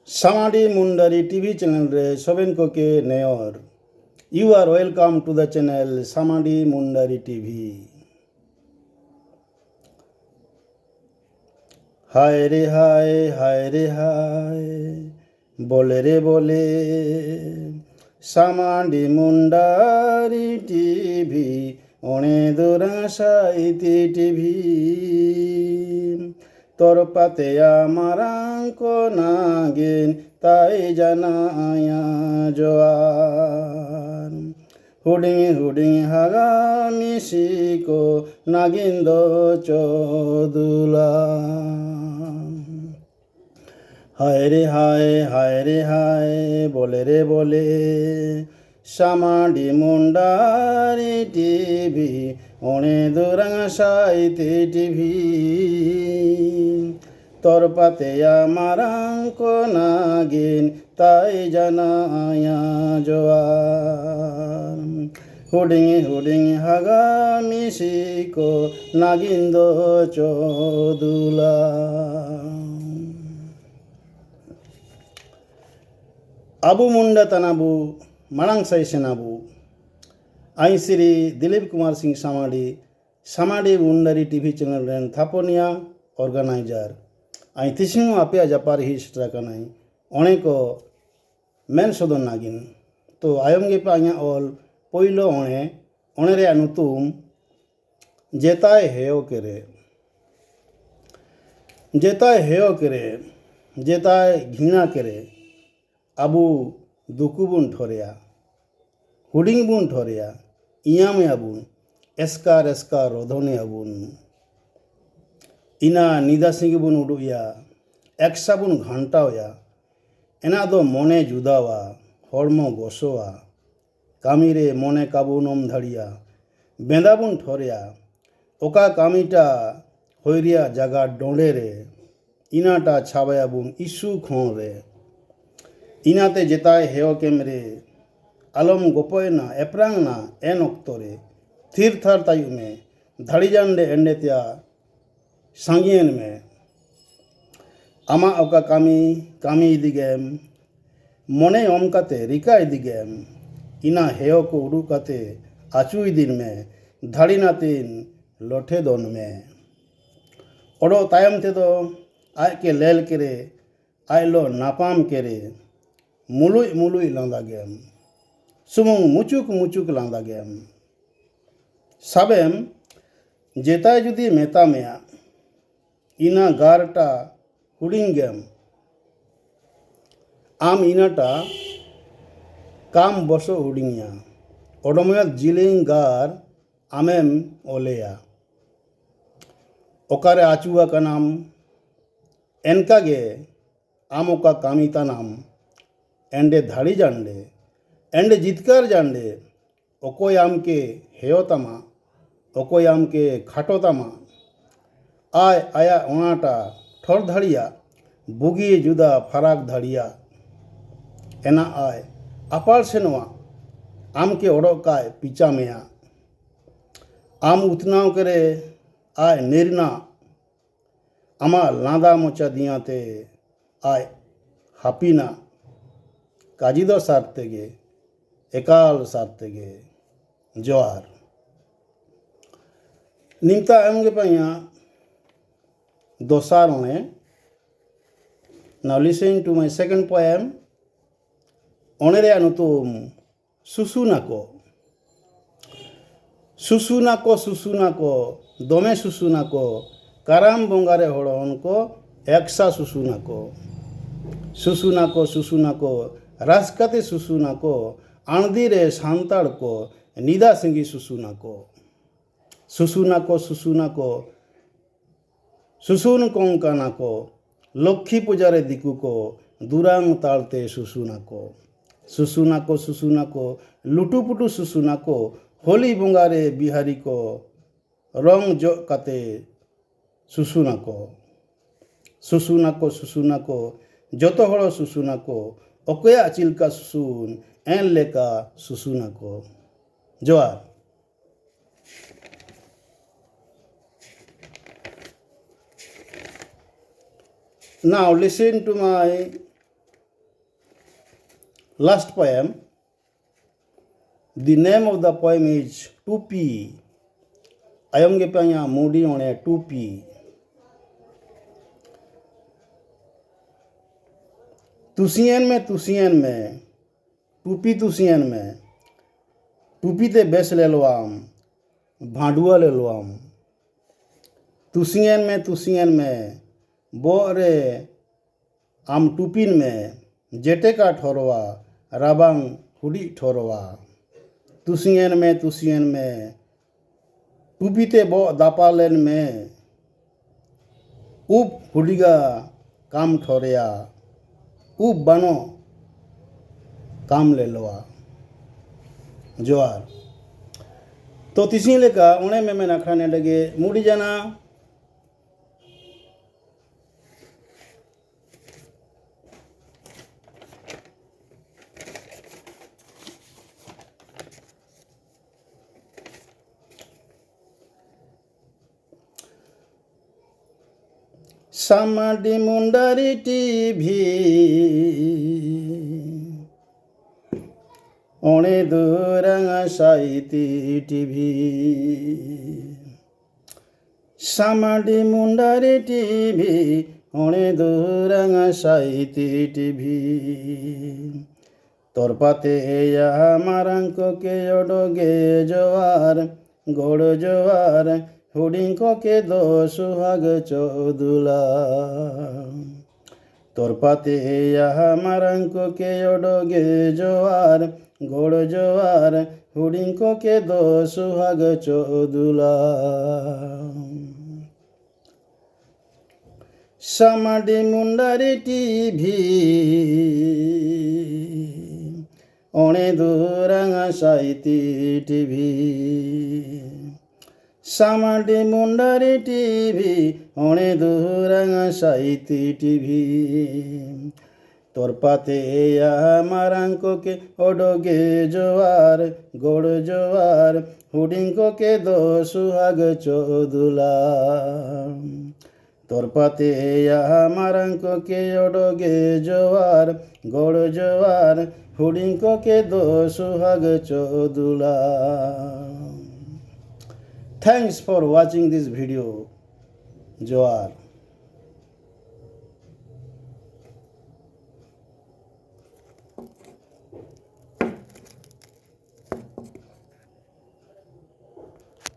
Samadhi Mundari TV channel re soben ko ke neor. You are welcome to the channel Samadhi Mundari TV. Hai re hai, bole re bole. Samadhi Mundari TV, one dura saiti TV. তোর পাতে আমার অঙ্ক নাগিন তাই জানায়া জোয়ার হুডিং হাগা মিশিকো নাগিন্দ চদুলা হায় রে হায় বলে রে বলে সামাডি মুন্ডারি টিভি অনে দুরাঙা সাইতে টিভি তোর পাতে আমার অঙ্ক নাগিন তাই জানায়া জোয়ার হুডিং হাগা মিশিকো নাগিন্দ চদুলা আবু মুন্ডা তানাবু মারাং সাই সেনাবু আই শ্রী দিলীপ কুমার সিং সামাডি মুন্ডারি টিভি চ্যানেল রেন থাপনিয়া অর্গানাইজার আই তিসিং আপেয়া জাপার হি স্ট্রাকানাই অনেক মেন সদন নাগিন তো আয়ম গেপে আইয়া অল পইলো অনেরে নুতুম জেতায় হেয় কেরে জেতায় ঘৃণা কেরে আবু দুকুবুন ঠরেয়া হুডিং বুন ঠরেয়া ইয়ামে আবুন এসকার রোধনে আবুন ইনা নিদা সিংহ বুন উড়ুয়া একসা বুন ঘান্টাওয়া এনা দো মনে জুদাওয়া হর্ম গোসোয়া কামিরে মনে কাবুনম ধাড়িয়া বেঁদাবুন ঠরেয়া ওকা কামিটা হইরিয়া জাগা ডোঁড়ে রে ইনাটা ছাবায়া বুন ইস্যু খোঁ রে ইনাতে জেতায় হেয় কেমরে আলম গোপয় না এপ্রাং না এন অক্তরে থির থার তায়ুমে ধাড়ি জান্ডে এন্ডে তিয়া সাঙ্গিয়েন মে আমা ওকা কামি ইদিগেম মনে অমকাতে রিকা ইদিগেম ইনা হেয় কো উড়ুকাতে আচুই দিন মে ধাড়ি নাতিন লঠে দন মে ওড়ো তায়ম তেদো আয়কে লেল কেরে আইলো নাপাম কেরে মুলুই লাঁদা গেম সুমুং মুচুক লাঁদা গেম সাবেম জেতায় যদি মেতা মেয়া ইনা গারটা হুডিং গেম আম ইনাটা কাম বসো হুডিংয়া অডময়াত জিলিং গার আমেম ওলেয়া ওকারে আচুয়া কানাম এনকাগে আম ওকা কামিতা নাম এন্ডে ধাড়ি জান্ডে এন্ডে জিতকার জান্ডে অকয় আমকে হেয়তামা অকয় আমকে খাটোতামা আয় আয়া ওনাটা ঠর ধাড়িয়া বুগিয়ে জুদা ফারাক ধাড়িয়া এনা আয় আপার সেনোয়া আমকে ওড়কায় পিচা মেয়া আম উতনাও করে আয় নির্না আমার লাঁদা মোচা দিয়াতে আয় হাপিনা কাজিদ সারতে গে একাল সারতে গে জোয়ার নিমতা এমগে পাইয়া দোসার অনে now listen to my second poem অনেরে আনুতুম সুসুনাকো দমে সুসুনাকো কারাম বঙ্গারে হড় অনকো একসা সুসুনাকো রাসকাতে সুসুনাকো আণদিরে সান্তাড়কো নিদা সিঙ্গি সুসুনাকো সুসুন কঙ্কানাকো লক্ষ্মী পূজারে দিকুকো দুরাং তাড়তে সুসুনাকো লুটুপুটু সুসুনাকো হোলি বঙ্গারে বিহারিকো রং কাতে সুসুনাকো যত হড় সুসুনাকো অকয়া চিলকা সুসুন এন লেকা সুসুনাকো জোয়ার Now listen to my Last poem. The name of the poem is Tupi. Ayam ge panya mudi on a tupi. तुसियन में टूपी तुसियन में टूपी ते बेस ले लो आम भांडुआ ले लो आम तुसियन में बो रे आम टूपिन में जेटे का ठोरवा राबांग हुडी ठोरवा तुसियन में टूपी ते बो दापालेन में उप हुडीगा काम ठोरिया उप बनो काम ले लोआ जोआर तो तिसी लेका उन्हें में नखराने लगे मुड़ी जाना सामाडी मुंडारी टीवी ओणे दूरंगा साइती टीवी सामाडी मुंडारी टीवी ओणे दूरंगा साइती टीवी तोर पाते या मारंको के ओडोगे जोआर गोड़ जोआर हुडिंको के दो सुहाग चौदुला तोर पाते या मारंको के ओडोगे जोआर गोड़ जोआर हुडिंको के दो सुहाग चौदुला सामाडी मुंडारी टीवी ओणे दूरंगा साइती टीवी सामाडी मुंडारी टीवी ओणे दूरंगा साइती टीवी तोर पाते या मारंको के ओडोगे जोआर गोड़ जोआर हुडिंको के दो सुहाग चौदुला तोर पाते या मारंको के ओडोगे जोआर गोड़ जोआर हुडिंको के दो सुहाग चौदुला Thanks for watching this video. Johar.